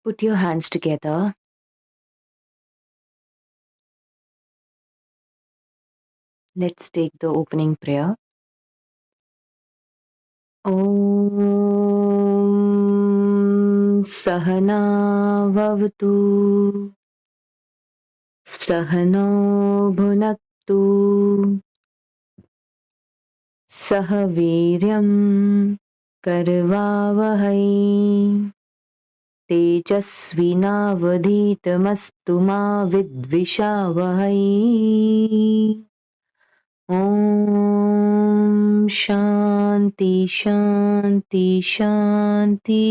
Put your hands together. Let's take the opening prayer. Om Sahana Vavatu Sahano Bhunaktu Sahaviryam Karvavahai तेजस्विनावधीतमस्तु मा विद्विषावहै। ओम शांति शांति शांति।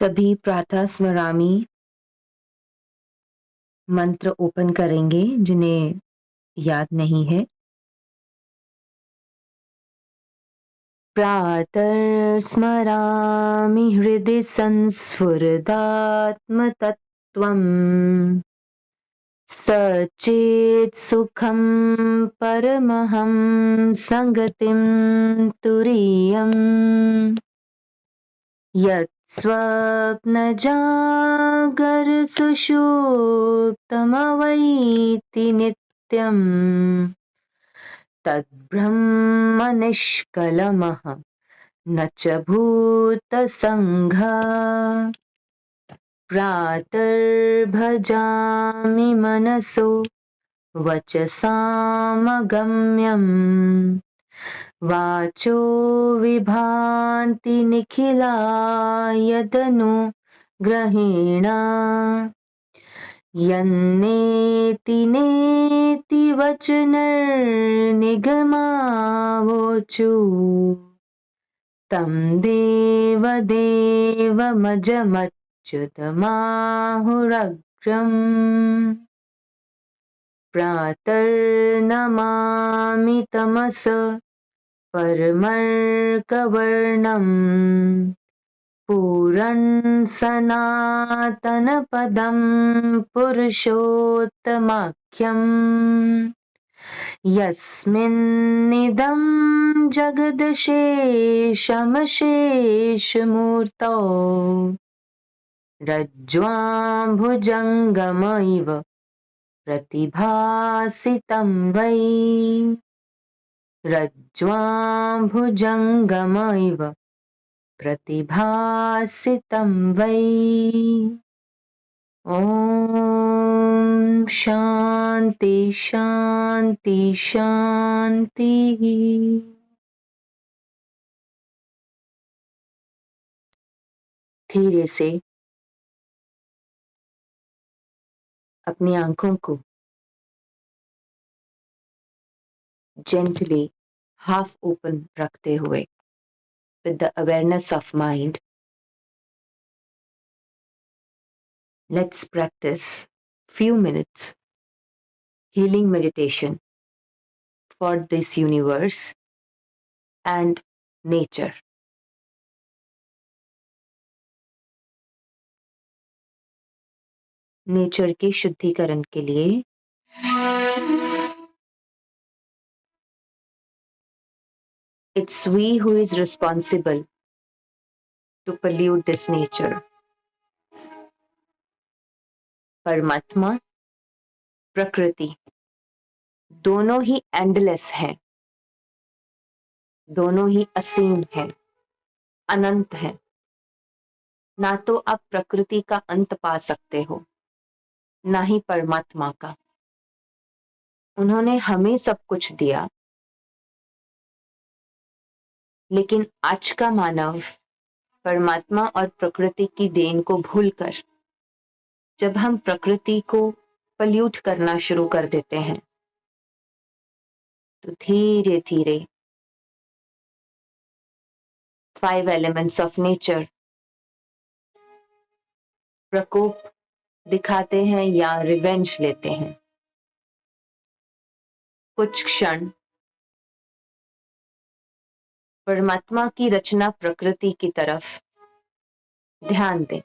सभी प्रातः स्मरामी मंत्र ओपन करेंगे जिन्हें याद नहीं है। प्रातः स्मरामि हृदि संस्फुरदात्मतत्त्वम् सचेत् सुखं परमहं संगतिं तुरीयम् यत् स्वप्नजागरसुषुप्तमवैति नित्यम् तद्ब्रह्म निष्कलमः न च भूतसङ्घा। प्रातर्भजामि मनसो वचसामगम्यम् वाचो विभान्ति निखिला यदनु ग्रहेण यन्नेति नेति वचनर्निगमावोचु तं देवदेवमजमच्युतमाहुरग्रम् प्रातर्नमामि तमस परमर्कवर्णम् पुरन् सनातनपदं पुरुषोत्तमाख्यम् यस्मिन्निदं जगदशेषमशेषमूर्तौ रज्ज्वां भुजङ्गम इव प्रतिभासितं वै रज्ज्वां भुजङ्गम इव प्रतिभासितं वै। ॐ शान्ति शान्ति शान्तिः। धीरे से अपनी आंखों को gently half open रखते हुए with the awareness of mind, let's practice few minutes healing meditation for this universe and nature. Nature के शुद्धिकरण के लिए it's we who is responsible to pollute this nature. परमात्मा प्रकृति दोनों ही एंडलेस हैं, दोनों ही असीम हैं, अनंत हैं। ना तो आप प्रकृति का अंत पा सकते हो, ना ही परमात्मा का। उन्होंने हमें सब कुछ दिया, लेकिन आज का मानव परमात्मा और प्रकृति की देन को भूलकर जब हम प्रकृति को पल्यूट करना शुरू कर देते हैं तो धीरे धीरे 5 एलिमेंट्स ऑफ नेचर प्रकोप दिखाते हैं या रिवेंज लेते हैं। कुछ क्षण परमात्मा की रचना प्रकृति की तरफ ध्यान दें।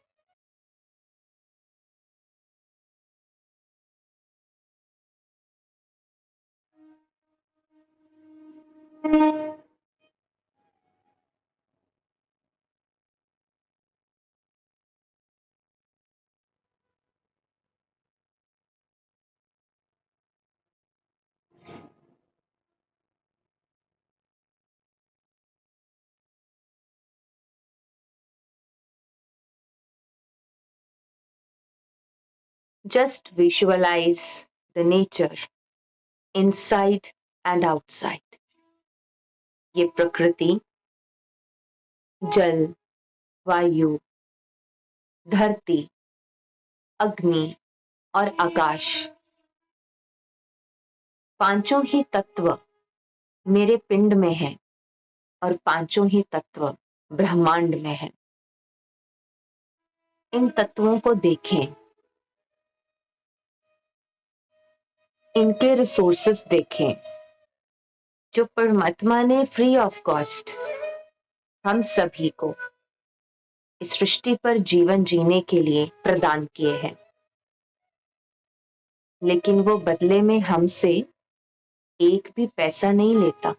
Just visualize the nature inside and outside. ये प्रकृति, जल, वायु, धरती, अग्नि और आकाश, पांचों ही तत्व मेरे पिंड में हैं और पांचों ही तत्व ब्रह्मांड में हैं। इन तत्वों को देखें, इनके रिसोर्सेस देखें, जो परमात्मा ने फ्री ऑफ कॉस्ट हम सभी को इस सृष्टि पर जीवन जीने के लिए प्रदान किए हैं। लेकिन वो बदले में हमसे एक भी पैसा नहीं लेता।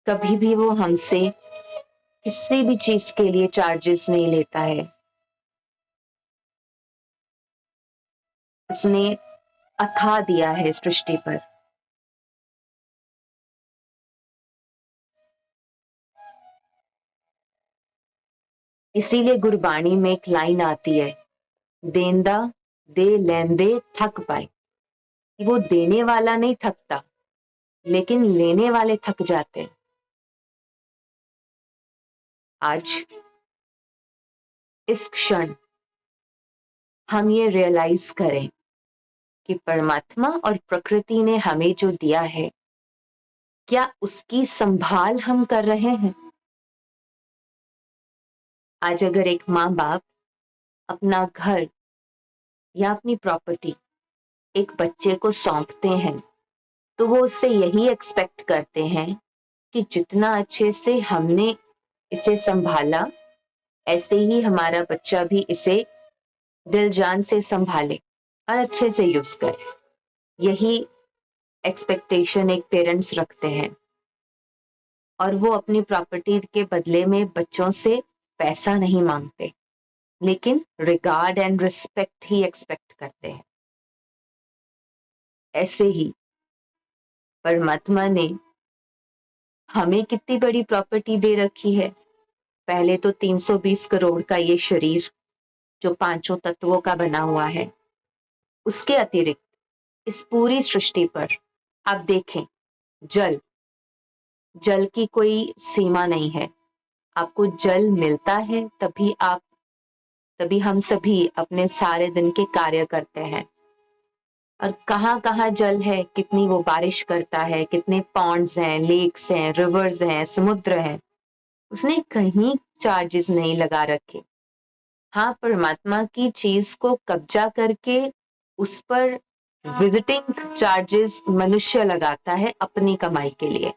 कभी भी वो हमसे किसी भी चीज के लिए चार्जेस नहीं लेता है। उसने अथा दिया है सृष्टि पर। इसीलिए गुरबाणी में एक लाइन आती है, देंदा दे लेंदे थक पाए। वो देने वाला नहीं थकता, लेकिन लेने वाले थक जाते हैं। आज इस क्षण हम ये रियलाइज करें कि परमात्मा और प्रकृति ने हमें जो दिया है, क्या उसकी संभाल हम कर रहे हैं? आज अगर एक माँ बाप अपना घर या अपनी प्रॉपर्टी एक बच्चे को सौंपते हैं, तो वो उससे यही एक्सपेक्ट करते हैं कि जितना अच्छे से हमने इसे संभाला, ऐसे ही हमारा बच्चा भी इसे दिल जान से संभाले और अच्छे से यूज करे। यही एक्सपेक्टेशन एक पेरेंट्स रखते हैं और वो अपनी प्रॉपर्टी के बदले में बच्चों से पैसा नहीं मांगते, लेकिन regard and respect he expect करते हैं। ऐसे ही परमात्मा ने हमें कितनी बड़ी प्रॉपर्टी दे रखी है। पहले तो 320 करोड़ का ये शरीर जो पांचों तत्वों का बना हुआ है, उसके अतिरिक्त इस पूरी सृष्टि पर आप देखें, जल जल की कोई सीमा नहीं है। आपको जल मिलता है तभी हम सभी अपने सारे दिन के कार्य करते हैं। और कहाँ कहाँ जल है, कितनी वो बारिश करता है, कितने पॉन्ड्स हैं, लेक्स हैं, रिवर्स हैं, समुद्र हैं, उसने कहीं चार्जेस नहीं लगा रखे। हाँ, परमात्मा की चीज को कब्जा करके उस पर विजिटिंग चार्जेस मनुष्य लगाता है अपनी कमाई के लिए,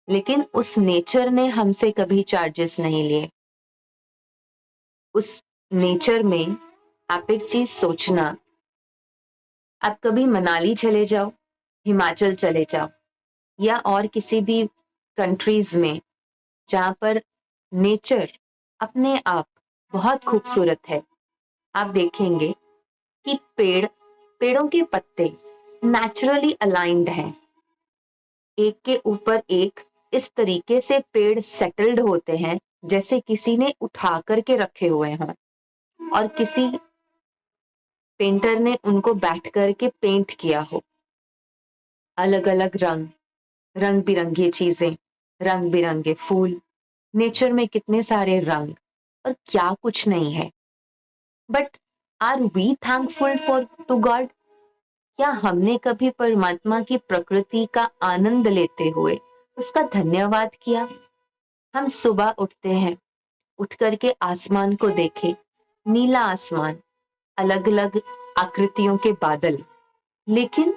लेकिन उस नेचर ने हमसे कभी चार्जेस नहीं लिए। उस नेचर में आप एक चीज सोचना, आप कभी मनाली चले जाओ, हिमाचल चले जाओ या और किसी भी कंट्रीज में जहां पर नेचर अपने आप बहुत खूबसूरत है, आप देखेंगे कि पेड़ों के पत्ते नेचुरली अलाइंड हैं, एक के ऊपर एक। इस तरीके से पेड़ सेटल्ड होते हैं जैसे किसी ने उठा करके रखे हुए हों और किसी पेंटर ने उनको बैठ करके पेंट किया हो। अलग अलग रंग, रंग बिरंगी चीजें, रंग बिरंगे फूल, नेचर में कितने सारे रंग और क्या कुछ नहीं है। But are we thankful for to God? क्या हमने कभी परमात्मा की प्रकृति का आनंद लेते हुए उसका धन्यवाद किया? हम सुबह उठते हैं, उठ करके आसमान को देखें, नीला आसमान, अलग अलग आकृतियों के बादल, लेकिन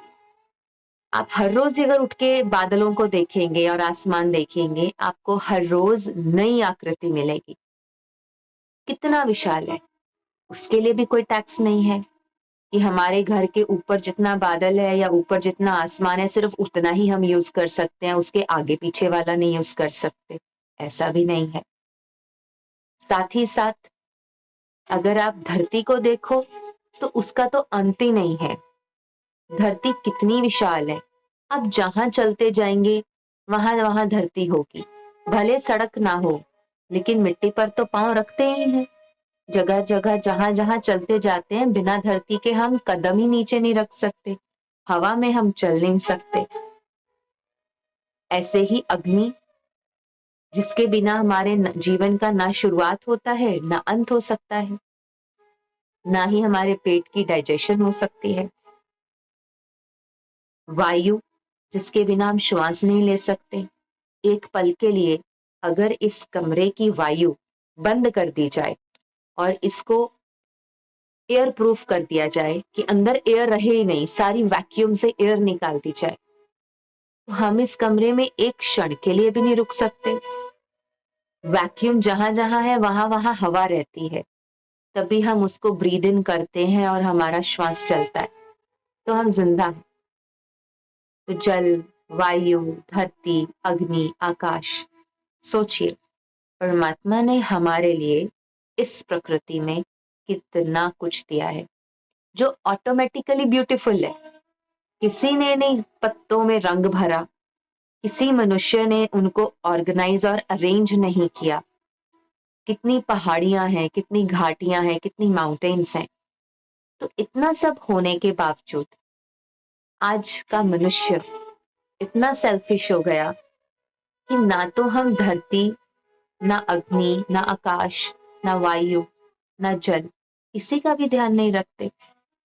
आप हर रोज अगर उठ के बादलों को देखेंगे और आसमान देखेंगे, आपको हर रोज नई आकृति मिलेगी। कितना विशाल है। उसके लिए भी कोई टैक्स नहीं है कि हमारे घर के ऊपर जितना बादल है या ऊपर जितना आसमान है सिर्फ उतना ही हम यूज कर सकते हैं, उसके आगे पीछे वाला नहीं यूज कर सकते। ऐसा भी नहीं है। साथ ही साथ अगर आप धरती को देखो तो उसका तो अंत ही नहीं है। धरती कितनी विशाल है। आप जहां चलते जाएंगे वहां वहां धरती होगी। भले सड़क ना हो, लेकिन मिट्टी पर तो पांव रखते ही हैं। जगह जगह जहां जहां चलते जाते हैं, बिना धरती के हम कदम ही नीचे नहीं रख सकते, हवा में हम चल नहीं सकते। ऐसे ही अग्नि, जिसके बिना हमारे जीवन का ना शुरुआत होता है ना अंत हो सकता है, ना ही हमारे पेट की डाइजेशन हो सकती है। वायु, जिसके बिना हम श्वास नहीं ले सकते। एक पल के लिए अगर इस कमरे की वायु बंद कर दी जाए और इसको एयर प्रूफ कर दिया जाए कि अंदर एयर रहे ही नहीं, सारी वैक्यूम से एयर निकाल दी जाए, तो हम इस कमरे में एक क्षण के लिए भी नहीं रुक सकते। वैक्यूम जहां जहां है वहां वहां हवा रहती है, तभी हम उसको ब्रीद इन करते हैं और हमारा श्वास चलता है, तो हम जिंदा हैं। तो जल, वायु, धरती, अग्नि, आकाश, सोचिए परमात्मा ने हमारे लिए इस प्रकृति में कितना कुछ दिया है जो ऑटोमेटिकली ब्यूटीफुल है। किसी ने नहीं पत्तों में रंग भरा, किसी मनुष्य ने उनको ऑर्गेनाइज और अरेंज नहीं किया। कितनी पहाड़ियां हैं, कितनी घाटियां हैं, कितनी माउंटेन्स हैं। तो इतना सब होने के बावजूद आज का मनुष्य इतना सेल्फिश हो गया कि ना तो हम धरती, ना अग्नि, ना आकाश, ना वायु, ना जल, किसी का भी ध्यान नहीं रखते।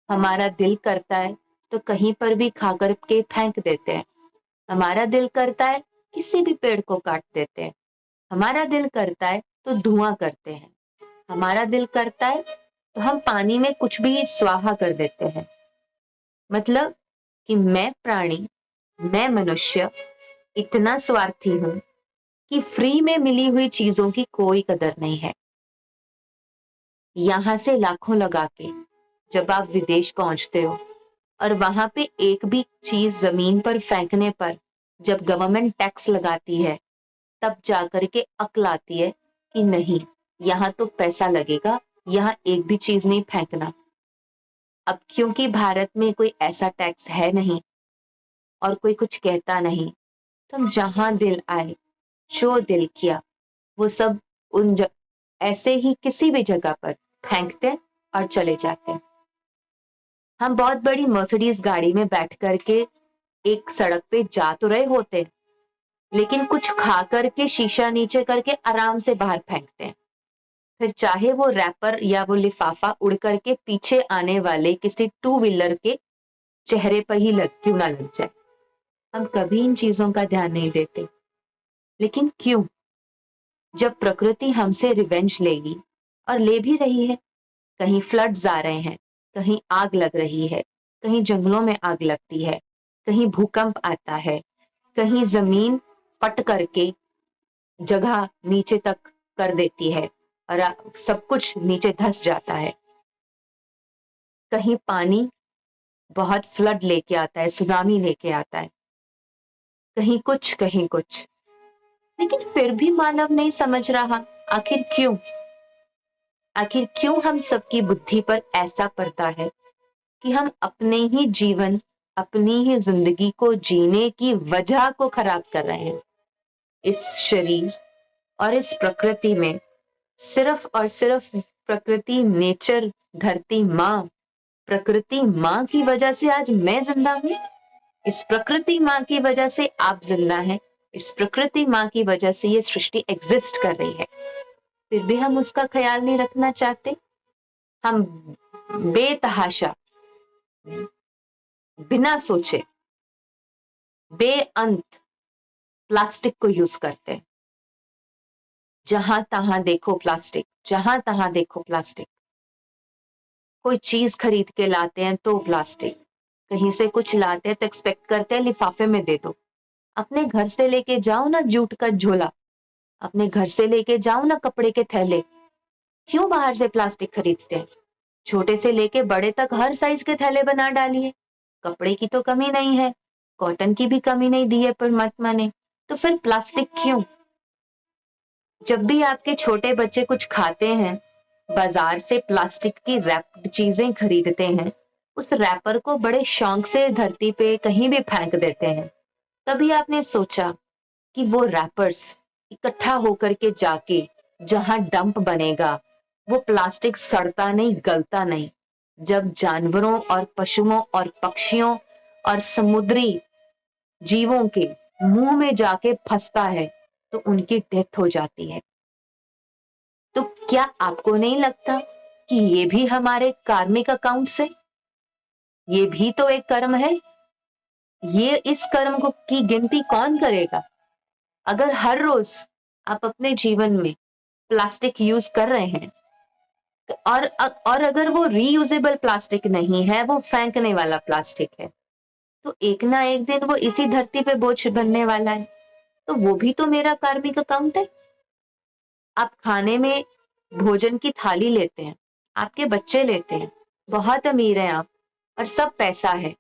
हमारा दिल करता है तो कहीं पर भी खा कर के फेंक देते हैं। हमारा दिल करता है किसी भी पेड़ को काट देते हैं। हमारा दिल करता है तो धुआं करते हैं। हमारा दिल करता है तो हम पानी में कुछ भी स्वाहा कर देते हैं। मतलब कि मैं प्राणी, मैं मनुष्य इतना स्वार्थी हूं कि फ्री में मिली हुई चीजों की कोई कदर नहीं है। यहां से लाखों लगा के जब आप विदेश पहुंचते हो और वहां पे एक भी चीज जमीन पर फेंकने पर जब गवर्नमेंट टैक्स लगाती है, तब जाकर के अक्ल आती है कि नहीं, यहाँ तो पैसा लगेगा, यहाँ एक भी चीज नहीं फेंकना। अब क्योंकि भारत में कोई ऐसा टैक्स है नहीं और कोई कुछ कहता नहीं, तो हम जहां दिल आए, जो दिल किया, वो सब ऐसे ही किसी भी जगह पर फेंकते हैं और चले जाते हैं। हम बहुत बड़ी मर्सिडीज गाड़ी में बैठ करके एक सड़क पे जा तो रहे होते हैं, लेकिन कुछ खा करके शीशा नीचे करके आराम से बाहर फेंकते हैं। फिर चाहे वो रैपर या वो लिफाफा उड़ करके पीछे आने वाले किसी टू व्हीलर के चेहरे पर ही लग क्यों ना लग जाए। हम कभी इन चीजों का ध्यान नहीं देते। लेकिन क्यों? जब प्रकृति हमसे रिवेंज लेगी, और ले भी रही है, कहीं फ्लड्स आ रहे हैं, कहीं आग लग रही है, कहीं जंगलों में आग लगती है, कहीं भूकंप आता है, कहीं जमीन फट करके जगह नीचे तक कर देती है और सब कुछ नीचे धंस जाता है। कहीं पानी बहुत फ्लड लेके आता है, सुनामी लेके आता है, कहीं कुछ कहीं कुछ। लेकिन फिर भी मानव नहीं समझ रहा। आखिर क्यों? आखिर क्यों हम सबकी बुद्धि पर ऐसा पड़ता है कि हम अपने ही जीवन, अपनी ही जिंदगी को जीने की वजह को खराब कर रहे हैं। इस शरीर और इस प्रकृति में सिर्फ और सिर्फ प्रकृति, नेचर, धरती माँ, प्रकृति माँ की वजह से आज मैं जिंदा हूँ। इस प्रकृति माँ की वजह से आप जिंदा हैं। इस प्रकृति माँ की वजह से ये सृष्टि एग्जिस्ट कर रही है। फिर भी हम उसका ख्याल नहीं रखना चाहते। हम बेतहाशा, बिना सोचे, बेअंत प्लास्टिक को यूज करते हैं। जहां तहां देखो प्लास्टिक, जहां तहां देखो प्लास्टिक। कोई चीज खरीद के लाते हैं तो प्लास्टिक, कहीं से कुछ लाते हैं तो एक्सपेक्ट करते हैं लिफाफे में दे दो। अपने घर से लेके जाओ ना जूट का झोला, अपने घर से लेके जाओ ना कपड़े के थैले। क्यों बाहर से प्लास्टिक खरीदते हैं? छोटे से लेके बड़े तक हर साइज के थैले बना डालिए। कपड़े की तो कमी नहीं है, कॉटन की भी कमी नहीं दी है परमात्मा ने, तो फिर प्लास्टिक क्यों? जब भी आपके छोटे बच्चे कुछ खाते हैं, बाजार से प्लास्टिक की रैप्ड चीजें खरीदते हैं, उस रैपर को बड़े शौक से धरती पे कहीं भी फेंक देते हैं। तभी आपने सोचा कि वो रैपर्स इकट्ठा होकर के जाके जहां डंप बनेगा, वो प्लास्टिक सड़ता नहीं, गलता नहीं। जब जानवरों और पशुओं और पक्षियों और समुद्री जीवों के मुंह में जाके फंसता है तो उनकी डेथ हो जाती है। तो क्या आपको नहीं लगता कि ये भी हमारे कार्मिक अकाउंट से, ये भी तो एक कर्म है? ये इस कर्म को की गिनती कौन करेगा? अगर हर रोज आप अपने जीवन में प्लास्टिक यूज कर रहे हैं, और अगर वो रीयूजेबल प्लास्टिक नहीं है, वो फेंकने वाला प्लास्टिक है, तो एक ना एक दिन वो इसी धरती पे बोझ बनने वाला है। तो वो भी तो मेरा कार्मिक अकाउंट है। आप खाने में भोजन की थाली लेते हैं, आपके बच्चे लेते हैं, बहुत अमीर हैं आप और सब पैसा है,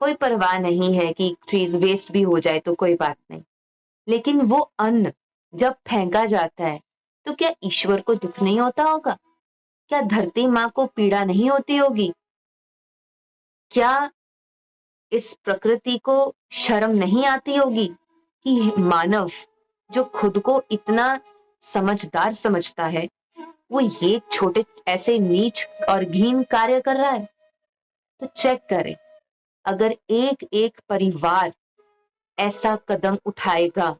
कोई परवाह नहीं है कि चीज वेस्ट भी हो जाए तो कोई बात नहीं। लेकिन वो अन्न जब फेंका जाता है तो क्या ईश्वर को दुख नहीं होता होगा? क्या धरती माँ को पीड़ा नहीं होती होगी? क्या इस प्रकृति को शर्म नहीं आती होगी कि मानव जो खुद को इतना समझदार समझता है, वो ये छोटे ऐसे नीच और घिन कार्य कर रहा है? तो चेक करें, अगर एक एक परिवार ऐसा कदम उठाएगा,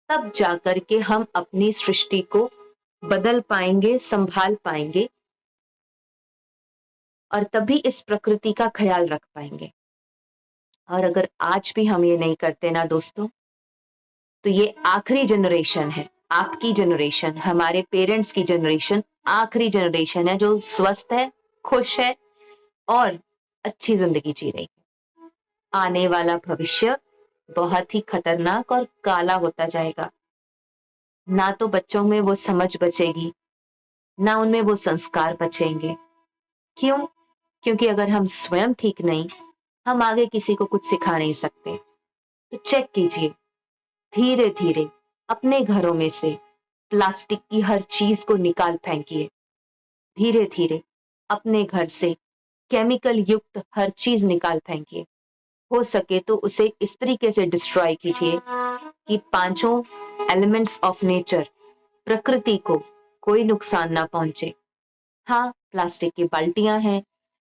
तब जाकर के हम अपनी सृष्टि को बदल पाएंगे, संभाल पाएंगे, और तभी इस प्रकृति का ख्याल रख पाएंगे। और अगर आज भी हम ये नहीं करते ना दोस्तों, तो ये आखिरी जनरेशन है, आपकी जनरेशन, हमारे पेरेंट्स की जनरेशन, आखिरी जनरेशन है जो स्वस्थ है, खुश है और अच्छी जिंदगी जी रही है। आने वाला भविष्य बहुत ही खतरनाक और काला होता जाएगा। ना तो बच्चों में वो समझ बचेगी, ना उनमें वो संस्कार बचेंगे। क्यों? क्योंकि अगर हम स्वयं ठीक नहीं, हम आगे किसी को कुछ सिखा नहीं सकते। तो चेक कीजिए, धीरे धीरे अपने घरों में से प्लास्टिक की हर चीज को निकाल फेंकिए। धीरे धीरे अपने घर से केमिकल युक्त हर चीज निकाल फेंकिए। हो सके तो उसे इस तरीके से डिस्ट्रॉय कीजिए कि पांचों एलिमेंट्स ऑफ नेचर, प्रकृति को कोई नुकसान ना पहुंचे। हाँ, प्लास्टिक की बाल्टियां हैं,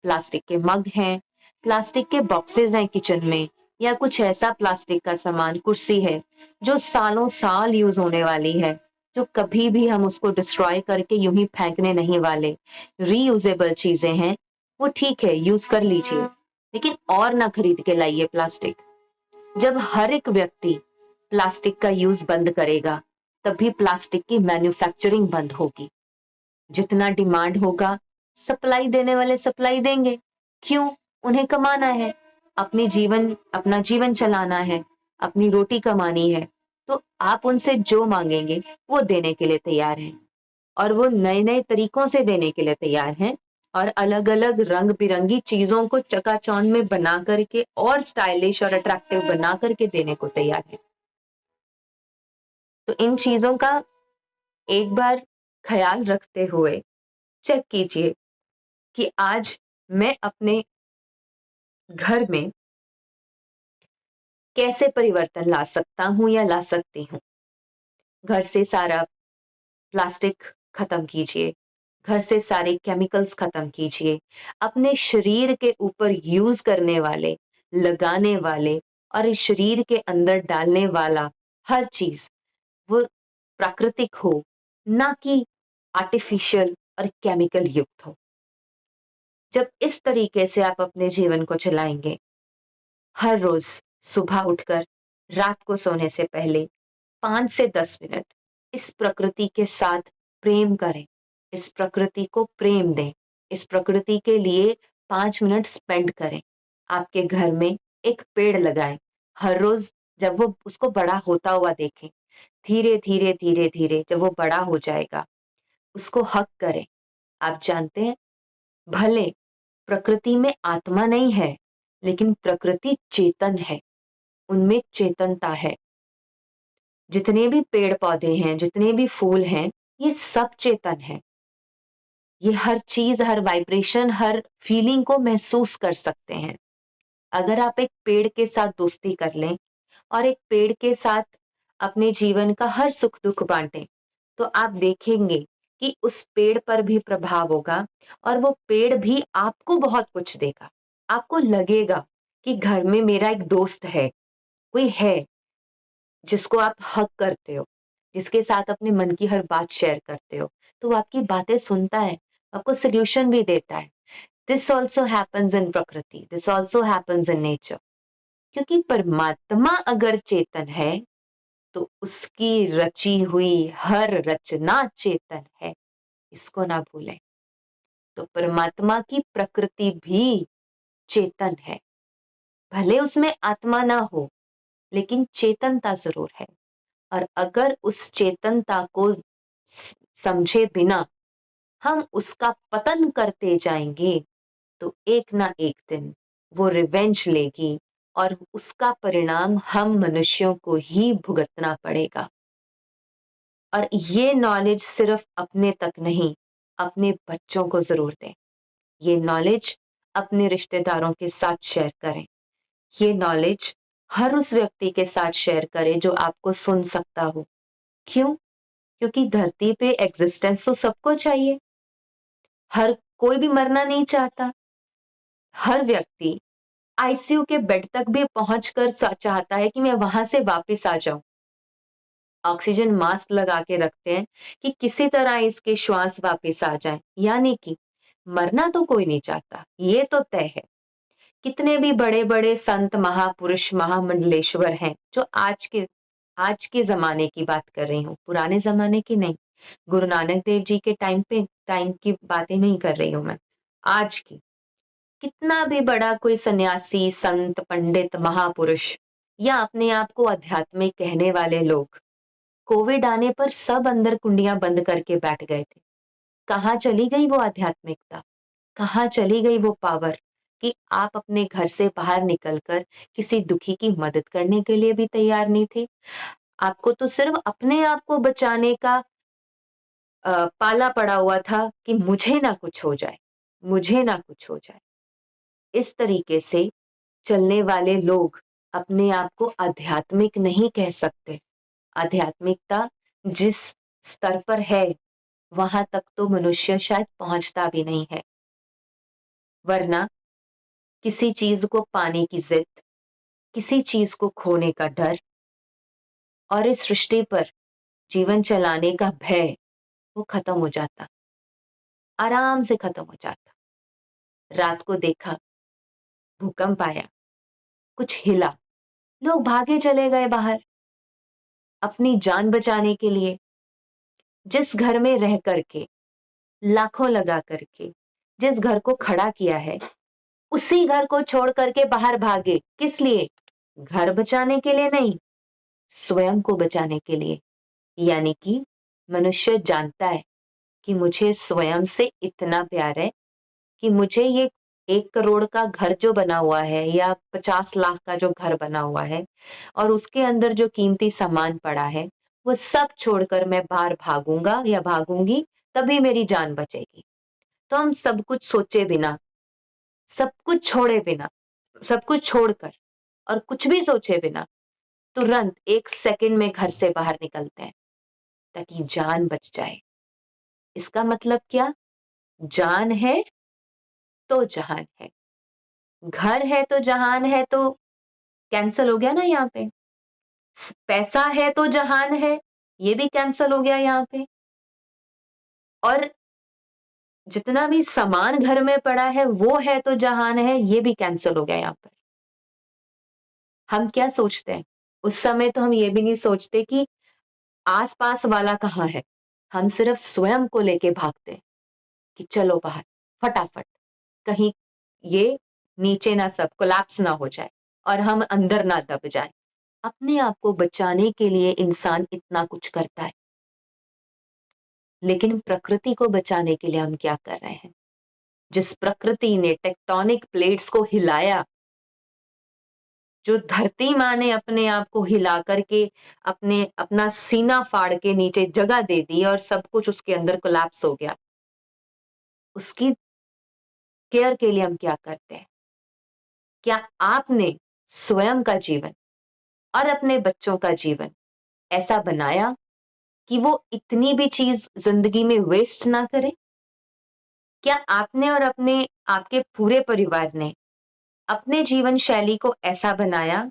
प्लास्टिक के मग हैं, प्लास्टिक के बॉक्सेस हैं किचन में, या कुछ ऐसा प्लास्टिक का सामान, कुर्सी है जो सालों साल यूज होने वाली है, जो कभी भी हम उसको डिस्ट्रॉय करके यूं ही फेंकने नहीं वाले। रीयूजेबल चीजें हैं, वो ठीक है, यूज कर लीजिए, लेकिन और ना खरीद के लाइए प्लास्टिक। जब हर एक व्यक्ति प्लास्टिक का यूज बंद करेगा, तभी प्लास्टिक की मैन्युफैक्चरिंग बंद होगी। जितना डिमांड होगा, सप्लाई देने वाले सप्लाई देंगे। क्यों? उन्हें कमाना है, अपना जीवन चलाना है, अपनी रोटी कमानी है। तो आप उनसे जो मांगेंगे वो देने के लिए तैयार हैं, और वो नए नए तरीकों से देने के लिए तैयार हैं, और अलग अलग रंग बिरंगी चीजों को चकाचौंध में बना करके और स्टाइलिश और अट्रैक्टिव बना करके देने को तैयार है। तो इन चीजों का एक बार ख्याल रखते हुए चेक कीजिए कि आज मैं अपने घर में कैसे परिवर्तन ला सकता हूं या ला सकती हूँ। घर से सारा प्लास्टिक खत्म कीजिए, घर से सारे केमिकल्स खत्म कीजिए। अपने शरीर के ऊपर यूज करने वाले, लगाने वाले और इस शरीर के अंदर डालने वाला हर चीज वो प्राकृतिक हो, ना कि आर्टिफिशियल और केमिकल युक्त हो। जब इस तरीके से आप अपने जीवन को चलाएंगे, हर रोज सुबह उठकर रात को सोने से पहले 5 से 10 मिनट इस प्रकृति के साथ प्रेम करें, इस प्रकृति को प्रेम दें, इस प्रकृति के लिए 5 मिनट स्पेंड करें। आपके घर में एक पेड़ लगाएँ। हर रोज़ जब वो उसको बड़ा होता हुआ देखें, धीरे-धीरे, धीरे-धीरे जब वो बड़ा हो जाएगा, उसको हग करें। आप जानते हैं, भले प्रकृति में आत्मा नहीं है, लेकिन प्रकृति चेतन है, उनमें चेतनता है। जितने भी पेड़-पौधे हैं, जितने भी फूल हैं, ये सब चेतन हैं। ये हर चीज़, हर वाइब्रेशन, हर फीलिंग को महसूस कर सकते हैं। अगर आप एक पेड़ के साथ दोस्ती कर लें और एक पेड़ के साथ अपने जीवन का हर सुख-दुख बाँटें, तो आप देखेंगे कि उस पेड़ पर भी प्रभाव होगा और वो पेड़ भी आपको बहुत कुछ देगा। आपको लगेगा कि घर में मेरा एक दोस्त है, कोई है जिसको आप हग करते हो, जिसके साथ अपने मन की हर बात शेयर करते हो, तो वो आपकी बातें सुनता है, आपको सॉल्यूशन भी देता है। दिस ऑल्सो हैपेंस इन प्रकृति, this also happens in nature. क्योंकि परमात्मा अगर चेतन है, तो उसकी रची हुई हर रचना चेतन है, इसको ना भूलें। तो परमात्मा की प्रकृति भी चेतन है, भले उसमें आत्मा ना हो, लेकिन चेतनता ज़रूर है। और अगर उस चेतनता को समझे बिना हम उसका पतन करते जाएँगे, तो एक ना एक दिन वो रिवेंज लेगी और उसका परिणाम हम मनुष्यों को ही भुगतना पड़ेगा। और ये नॉलेज सिर्फ अपने तक नहीं, अपने बच्चों को ज़रूर दें। ये नॉलेज अपने रिश्तेदारों के साथ शेयर करें। ये नॉलेज हर उस व्यक्ति के साथ शेयर करें जो आपको सुन सकता हो। क्यों? क्योंकि धरती पे एग्ज़िस्टेंस तो सबको चाहिए। हर कोई भी मरना नहीं चाहता। हर व्यक्ति आईसीयू के बेड तक भी पहुँचकर चाहता है कि मैं वहाँ से वापस आ जाऊँ। ऑक्सीजन मास्क लगा के रखते हैं कि किसी तरह इसके श्वास वापस आ जाएँ। यानी कि मरना तो कोई नहीं चाहता, ये तो तय है। कितने भी बड़े-बड़े संत, महापुरुष, महामंडलेश्वर हैं, जो आज के ज़माने की बात कर रही हूँ, पुराने ज़माने की नहीं। गुरु नानक देव जी के टाइम की बातें नहीं कर रही हूँ मैं, आज की। कितना भी बड़ा कोई सन्यासी, संत, पंडित, महापुरुष या अपने आप को आध्यात्मिक कहने वाले लोग, कोविड आने पर सब अंदर कुंडियाँ बंद करके बैठ गए थे। कहाँ चली गई वो आध्यात्मिकता? कहाँ चली गई वो पावर कि आप अपने घर से बाहर निकलकर किसी दुखी की मदद करने के लिए भी तैयार नहीं थे? आपको तो सिर्फ अपने आप को बचाने का पाला पड़ा हुआ था कि मुझे ना कुछ हो जाए, मुझे ना कुछ हो जाए। इस तरीके से चलने वाले लोग अपने आप को आध्यात्मिक नहीं कह सकते। आध्यात्मिकता जिस स्तर पर है, वहां तक तो मनुष्य शायद पहुंचता भी नहीं है। वरना किसी चीज को पाने की जिद, किसी चीज को खोने का डर और इस सृष्टि पर जीवन चलाने का भय, वो खत्म हो जाता, आराम से खत्म हो जाता। रात को देखा, भूकंप आया, कुछ हिला, लोग भागे चले गए बाहर अपनी जान बचाने के लिए। जिस घर में रह करके, लाखों लगा करके, जिस घर को खड़ा किया है, उसी घर को छोड़ करके बाहर भागे। किस लिए? घर बचाने के लिए नहीं, स्वयं को बचाने के लिए। यानी कि मनुष्य जानता है कि मुझे स्वयं से इतना प्यार है कि मुझे ये 1 करोड़ का घर जो बना हुआ है या 50 लाख का जो घर बना हुआ है और उसके अंदर जो कीमती सामान पड़ा है, वो सब छोड़कर मैं बाहर भागूँगा या भागूँगी, तभी मेरी जान बचेगी। तो हम सब कुछ सोचे बिना, सब कुछ छोड़े बिना, सब कुछ छोड़कर और कुछ भी सोचे बिना तुरंत 1 सेकंड में घर से बाहर निकलते हैं, ताकि जान बच जाए। इसका मतलब क्या? जान है तो जहान है। घर है तो जहान है तो कैंसल हो गया ना यहाँ पे। पैसा है तो जहान है, ये भी कैंसल हो गया यहाँ पे। और जितना भी सामान घर में पड़ा है वो है तो जहान है, ये भी कैंसल हो गया यहाँ पर। हम क्या सोचते हैं? उस समय तो हम ये भी नहीं सोचते कि आस-पास वाला कहाँ है? हम सिर्फ स्वयं को लेके भागते हैं कि चलो बाहर, फटाफट, कहीं ये नीचे ना सब कोलैप्स ना हो जाए और हम अंदर ना दब जाए। अपने आप को बचाने के लिए इंसान इतना कुछ करता है, लेकिन प्रकृति को बचाने के लिए हम क्या कर रहे हैं? जिस प्रकृति ने टेक्टोनिक प्लेट्स को हिलाया, जो धरती माँ ने अपने आप को हिला करके अपना सीना फाड़ के नीचे जगह दे दी और सब कुछ उसके अंदर कोलैप्स हो गया, उसकी केयर के लिए हम क्या करते हैं? क्या आपने स्वयं का जीवन और अपने बच्चों का जीवन ऐसा बनाया कि वो इतनी भी चीज जिंदगी में वेस्ट ना करे? क्या आपने और आपके पूरे परिवार ने अपने जीवन शैली को ऐसा बनाया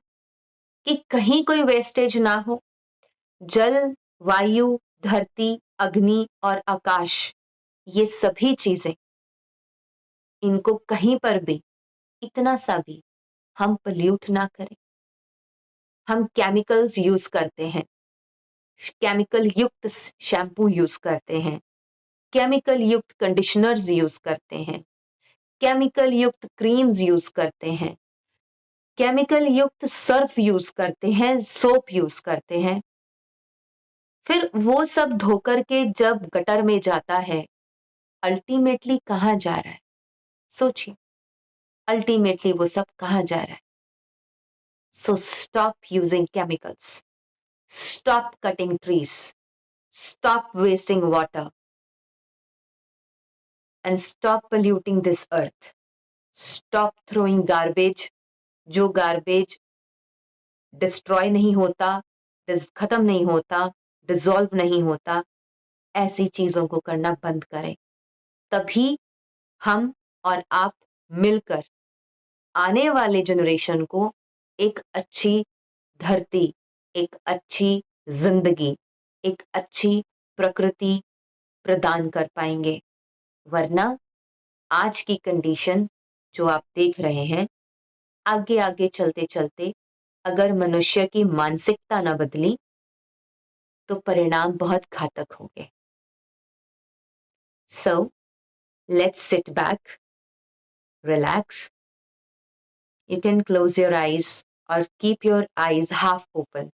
कि कहीं कोई वेस्टेज ना हो? जल, वायु, धरती, अग्नि और आकाश, ये सभी चीजें, इनको कहीं पर भी इतना सा भी हम पल्यूट ना करें। हम केमिकल्स यूज करते हैं, केमिकल युक्त शैम्पू यूज करते हैं, केमिकल युक्त कंडीशनर्स यूज करते हैं, केमिकल युक्त क्रीम्स यूज करते हैं, केमिकल युक्त सर्फ यूज करते हैं, सोप यूज करते हैं। फिर वो सब धोकर के जब गटर में जाता है, अल्टीमेटली कहाँ जा रहा है? सोचिए, अल्टीमेटली वो सब कहाँ जा रहा है? So stop using chemicals, stop cutting trees, stop wasting water, and stop polluting this earth. Stop throwing garbage, जो गार्बेज डिस्ट्रॉय नहीं होता, खत्म नहीं होता, डिसॉल्व नहीं होता, ऐसी चीजों को करना बंद करें। तभी हम और आप मिलकर आने वाले जनरेशन को एक अच्छी धरती, एक अच्छी जिंदगी, एक अच्छी प्रकृति प्रदान कर पाएंगे। वरना आज की कंडीशन जो आप देख रहे हैं, आगे आगे चलते चलते अगर मनुष्य की मानसिकता न बदली तो परिणाम बहुत घातक होंगे। So let's sit back, relax, you can close your eyes और keep your eyes half open.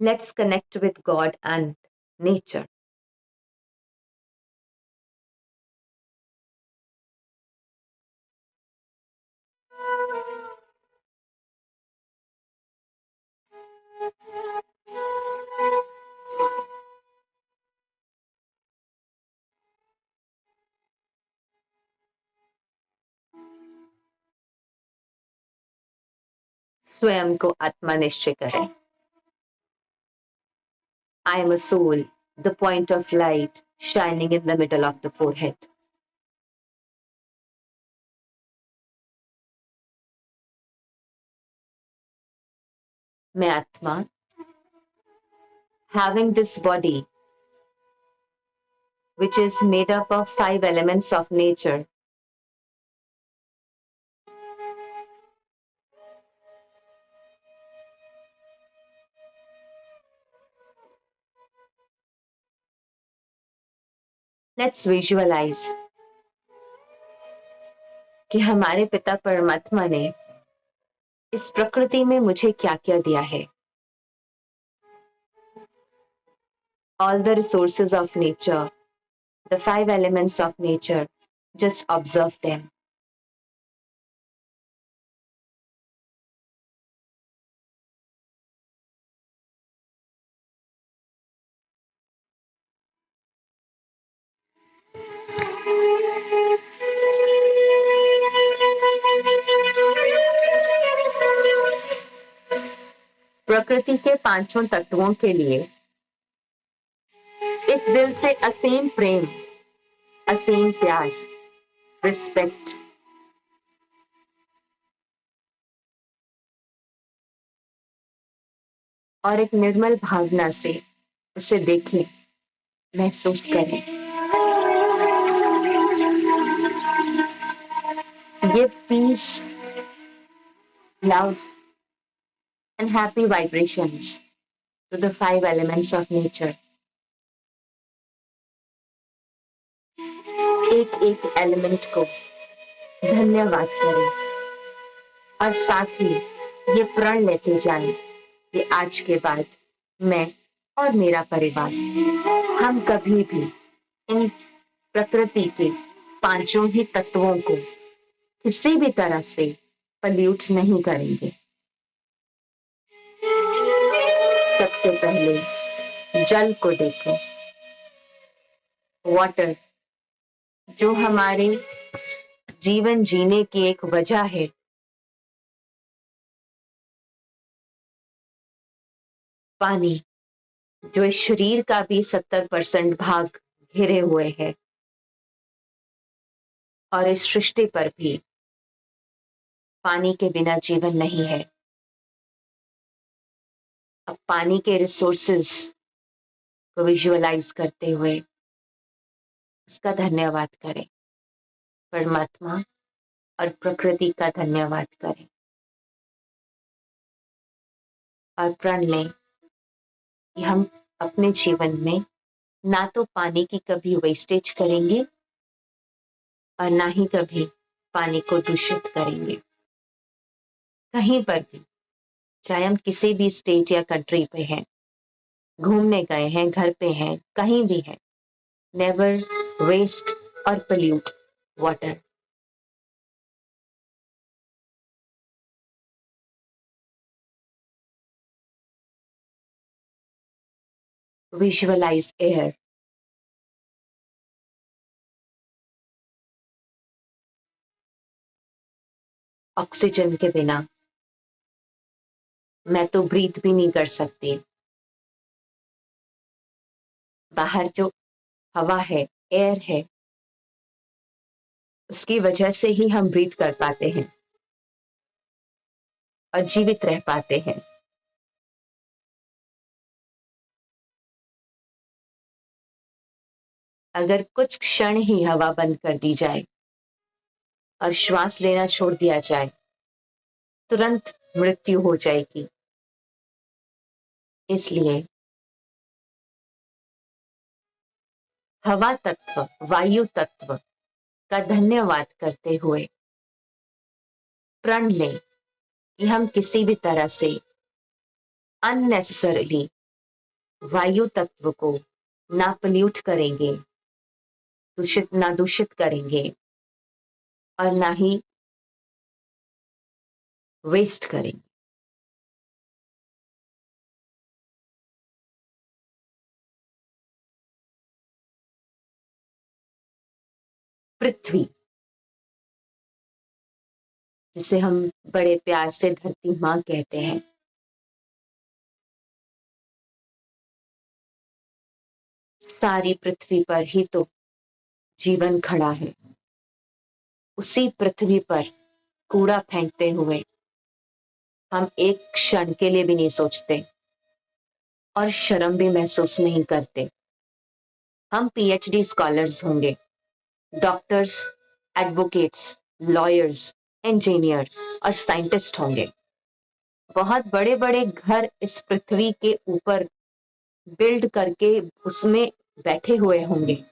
Let's connect with God and nature. स्वयं को आत्मा निश्चय करें। I am a soul, the point of light shining in the middle of the forehead. मैं आत्मा, having this body which is made up of 5 elements of nature, let's visualize कि हमारे पिता परमात्मा ने इस प्रकृति में मुझे क्या क्या दिया है। All the resources of nature, the 5 elements of nature, just observe them. प्रकृति के पांचों तत्वों के लिए इस दिल से असीम प्रेम, असीम प्यार, रिस्पेक्ट, और एक निर्मल भावना से उसे देखें, महसूस करें। Give peace, love, and happy vibrations to the 5 elements of nature. एक एक एलिमेंट को धन्यवाद करें और साथ ही ये प्रण लेते जाएं कि आज के बाद मैं और मेरा परिवार हम कभी भी इन प्रकृति के पांचों ही तत्वों को किसी भी तरह से पल्यूट नहीं करेंगे। सबसे पहले जल को देखें। वाटर जो हमारे जीवन जीने की एक वजह है, पानी जो इस शरीर का भी 70% भाग घिरे हुए है और इस सृष्टि पर भी पानी के बिना जीवन नहीं है। अब पानी के रिसोर्सेस को विजुअलाइज करते हुए उसका धन्यवाद करें, परमात्मा और प्रकृति का धन्यवाद करें और प्रण लें कि हम अपने जीवन में ना तो पानी की कभी वेस्टेज करेंगे और ना ही कभी पानी को दूषित करेंगे। कहीं पर भी, चाहे हम किसी भी स्टेट या कंट्री पे हैं, घूमने गए हैं, घर पे हैं, कहीं भी हैं, नेवर वेस्ट और pollute water. Visualise air. Oxygen के बिना मैं तो ब्रीथ भी नहीं कर सकती। बाहर जो हवा है, एयर है, उसकी वजह से ही हम ब्रीथ कर पाते हैं और जीवित रह पाते हैं। अगर कुछ क्षण ही हवा बंद कर दी जाए और श्वास लेना छोड़ दिया जाए, तुरंत मृत्यु हो जाएगी। इसलिए हवा तत्व, वायु तत्व का धन्यवाद करते हुए प्रण लें कि हम किसी भी तरह से अननेसेसरीली वायु तत्व को ना पोल्यूट करेंगे, ना दूषित करेंगे और ना ही वेस्ट करेंगे। पृथ्वी, जिसे हम बड़े प्यार से धरती माँ कहते हैं, सारी पृथ्वी पर ही तो जीवन खड़ा है। उसी पृथ्वी पर कूड़ा फेंकते हुए हम एक क्षण के लिए भी नहीं सोचते और शर्म भी महसूस नहीं करते। हम पीएचडी स्कॉलर्स होंगे, डॉक्टर्स, एडवोकेट्स, लॉयर्स, इंजीनियर और साइंटिस्ट होंगे। बहुत बड़े बड़े घर इस पृथ्वी के ऊपर बिल्ड करके उसमें बैठे हुए होंगे,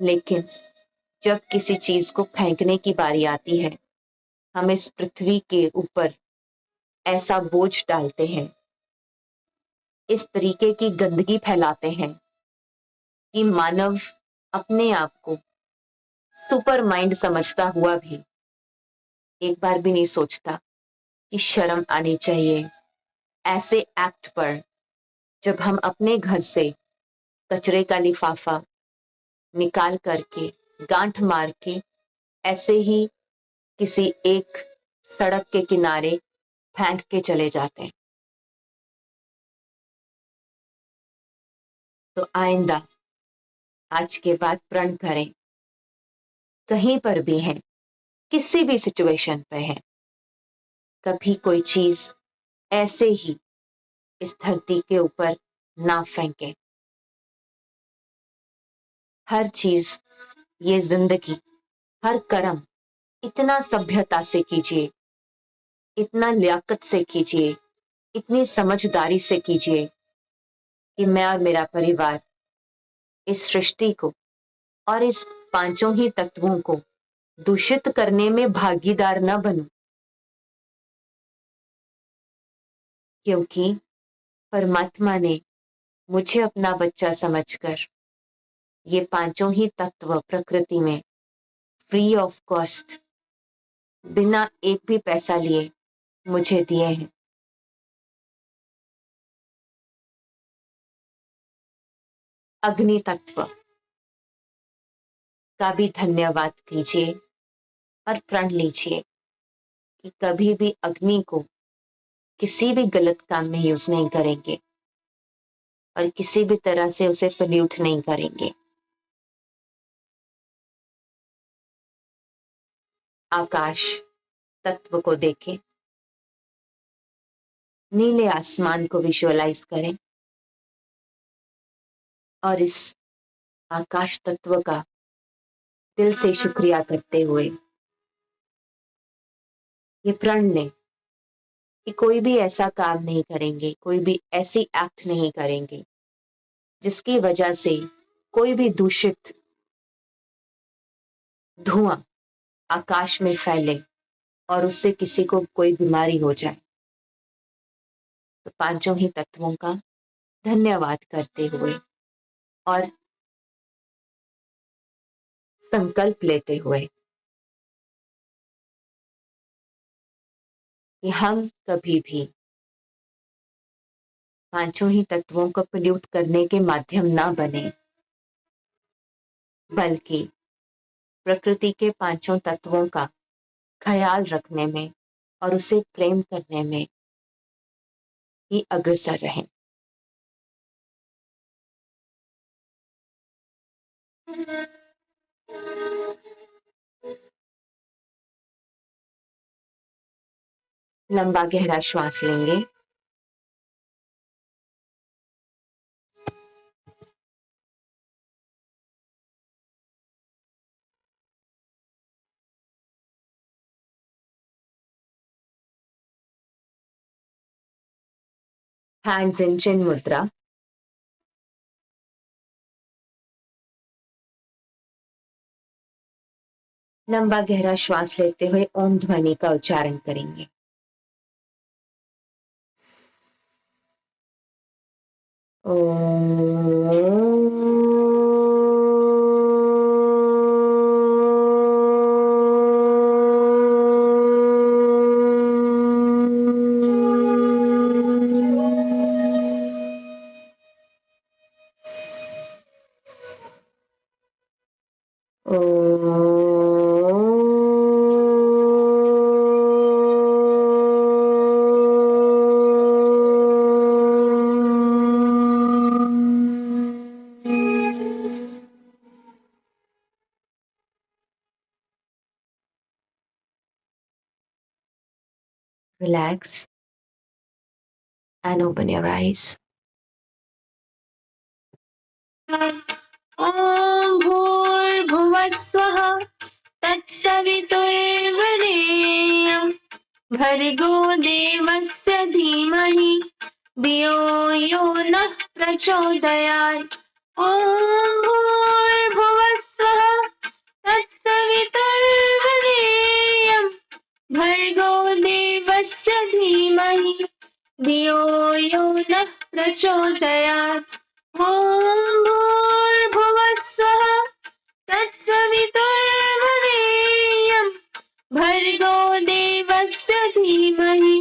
लेकिन जब किसी चीज को फेंकने की बारी आती है, हम इस पृथ्वी के ऊपर ऐसा बोझ डालते हैं, इस तरीके की गंदगी फैलाते हैं कि मानव अपने आप को सुपर माइंड समझता हुआ भी एक बार भी नहीं सोचता कि शर्म आनी चाहिए ऐसे एक्ट पर, जब हम अपने घर से कचरे का लिफाफा निकाल करके गांठ मार के ऐसे ही किसी एक सड़क के किनारे फेंक के चले जाते हैं। तो आइंदा आज के बाद प्रण करें, कहीं पर भी हैं, किसी भी सिचुएशन पे हैं, कभी कोई चीज ऐसे ही इस धरती के ऊपर ना फेंके। हर चीज, ये जिंदगी, हर कर्म इतना सभ्यता से कीजिए, इतना लियाकत से कीजिए, इतनी समझदारी से कीजिए कि मैं और मेरा परिवार इस सृष्टि को और इस पांचों ही तत्वों को दूषित करने में भागीदार न बनूं, क्योंकि परमात्मा ने मुझे अपना बच्चा समझकर ये पांचों ही तत्व प्रकृति में फ्री ऑफ कॉस्ट, बिना एक भी पैसा लिए मुझे दिए हैं। अग्नि तत्व का भी धन्यवाद कीजिए और प्रण लीजिए कि कभी भी अग्नि को किसी भी गलत काम में यूज नहीं करेंगे और किसी भी तरह से उसे पोल्यूट नहीं करेंगे। आकाश तत्व को देखें, नीले आसमान को विजुअलाइज करें और इस आकाश तत्व का दिल से शुक्रिया करते हुए ये प्रण लें कि कोई भी ऐसा काम नहीं करेंगे, कोई भी ऐसी एक्ट नहीं करेंगे जिसकी वजह से कोई भी दूषित धुआं आकाश में फैले और उससे किसी को कोई बीमारी हो जाए। तो पांचों ही तत्वों का धन्यवाद करते हुए और संकल्प लेते हुए कि हम कभी भी पांचों ही तत्वों को पोल्यूट करने के माध्यम ना बने, बल्कि प्रकृति के पांचों तत्वों का ख्याल रखने में और उसे प्रेम करने में ही अग्रसर रहें। लंबा गहरा श्वास लेंगे। हैंड्स इन चिन मुद्रा। लंबा गहरा श्वास लेते हुए ओम ध्वनि का उच्चारण करेंगे। Relax and open your eyes. ॐ भूर्भुवस्वः तत्सवितुर्वरेण्यं भर्गो देवस्य धीमहि धियो यो नः प्रचोदयात्। ॐ भूर्भुवस्वः तत्सवितुर्वरेण्यं भर्गो देवस्य धीमहि धियो यो नः प्रचोदयात्। ॐ भूर्भुवस्वः तत्सवितुर्वरेण्यं भर्गो देवस्य धीमहि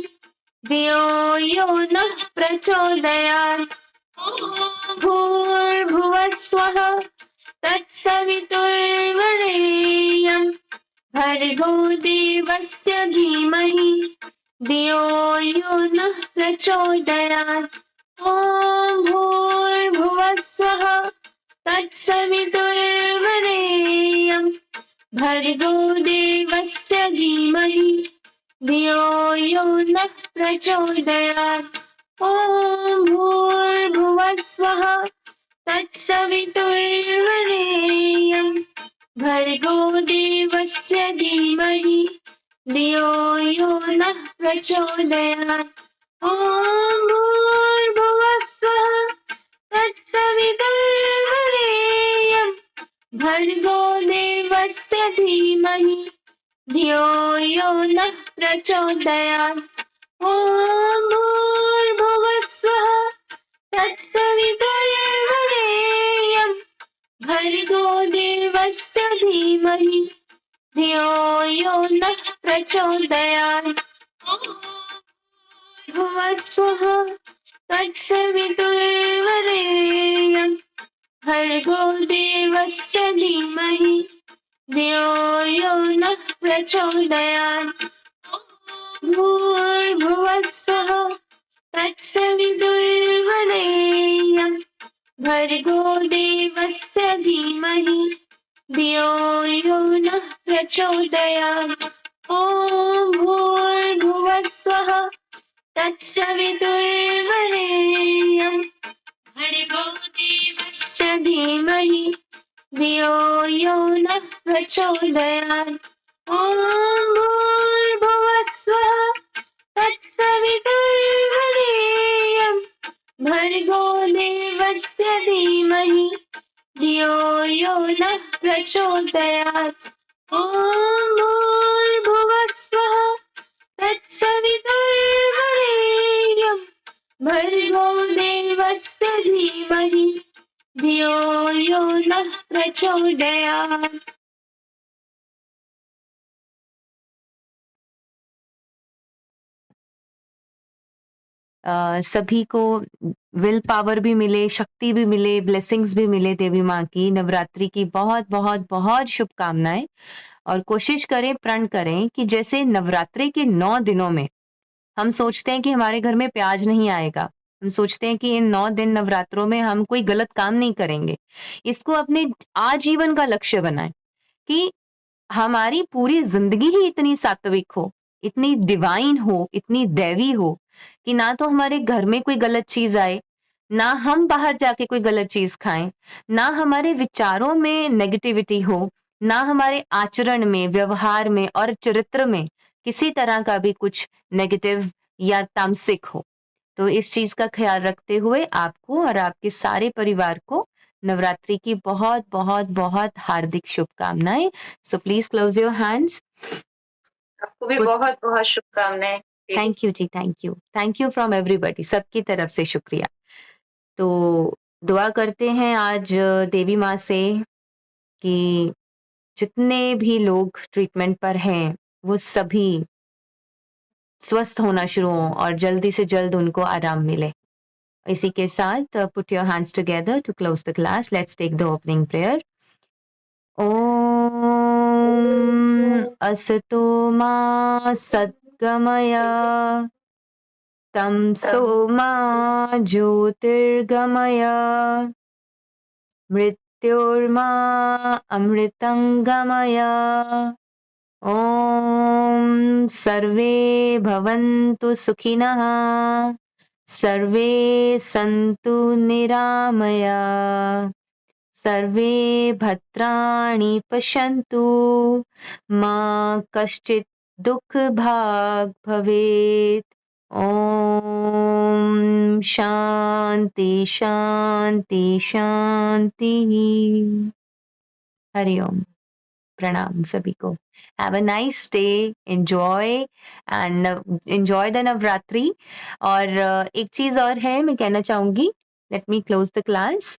धियो यो नः प्रचोदयात्। ॐ भूर्भुवस्वः तत्सवितुर्वरेण्यं भर्गो देवस्य धीमहि धियो यो नः प्रचोदयात्। ॐ भूर्भुवस्वः तत्सवितुर्वरेण्यं भर्गो देवस्य धीमहि धियो यो नः प्रचोदयात्। ॐ भूर्भुवस्वः तत्सवितुर्वरेण्यं भर्गो देवस्य धीमहि धियो यो नः प्रचोदयात्। ॐ भूर्भुवस्वः तत्सवितुर्वरेण्यं भर्गो देवस्य धीमहि धियो यो नः प्रचोदयात्। ॐ भूर्भुवस्वः तत्सवितुर्वरेण्यं भर्गो देवस्य धीमहि धियो यो नः प्रचोदयात्। भुवस्वः तत्सवितुर्वरेण्यं भर्गो देवस्य धीमहि धियो यो नः प्रचोदयात्। भूर्भुवस्वः तत्सवितुर्वरेण्यं भर्गो देवस्य धीमहि धियो यो नः प्रचोदयात्। ॐ भूर्भुवस्वः तत्सवितुर्वरेण्यं भर्गो देवस्य धीमहि धियो यो नः प्रचोदयात्। ॐ भूर्भुवस्वः तत्सवितुर्वरेण्यं भर्गो देवस्य धीमहि धियो यो नः प्रचोदयात्। ॐ भूर्भुवस्वः तत्सवितुर्वरेण्यं भर्गो देवस्य धीमहि धियो यो नः प्रचोदयात्। सभी को विल पावर भी मिले, शक्ति भी मिले, ब्लेसिंग्स भी मिले देवी माँ की। नवरात्रि की बहुत बहुत बहुत शुभकामनाएं और कोशिश करें, प्रण करें कि जैसे नवरात्रि के 9 दिनों में हम सोचते हैं कि हमारे घर में प्याज नहीं आएगा, हम सोचते हैं कि इन 9 दिन नवरात्रों में हम कोई गलत काम नहीं करेंगे। इसको अपने आजीवन का लक्ष्य बनाएं कि हमारी पूरी जिंदगी ही इतनी सात्विक हो, इतनी डिवाइन हो, इतनी दैवी हो कि ना तो हमारे घर में कोई गलत चीज आए, ना हम बाहर जाके कोई गलत चीज खाएं, ना हमारे विचारों में नेगेटिविटी हो, ना हमारे आचरण में, व्यवहार में और चरित्र में किसी तरह का भी कुछ नेगेटिव या तामसिक हो। तो इस चीज का ख्याल रखते हुए आपको और आपके सारे परिवार को नवरात्रि की बहुत बहुत बहुत हार्दिक शुभकामनाएं। So please close your hands. आपको भी बहुत बहुत शुभकामनाएं। थैंक यू जी, थैंक यू फ्रॉम एवरीबॉडी, सबकी तरफ से शुक्रिया। तो दुआ करते हैं आज देवी माँ से कि जितने भी लोग ट्रीटमेंट पर हैं वो सभी स्वस्थ होना शुरू हों और जल्दी से जल्द उनको आराम मिले। इसी के साथ put your hands together to close the class. Let's take the opening prayer. ओम असतो मा सद्गमय तमसो मा ज्योतिर्गमय मृत्योर्मा अमृतंगमय। ओम सर्वे भवन्तु सुखिनः सर्वे सन्तु निरामया सर्वे भद्राणि पश्यन्तु मा कश्चित् दुःखभाग् भवेत्। ओम शांति शांति शांति। हरि ओम। प्रणाम सभी को। Have a nice day, enjoy and enjoy the Navratri. और एक चीज और है मैं कहना चाहूंगी, let me close the class.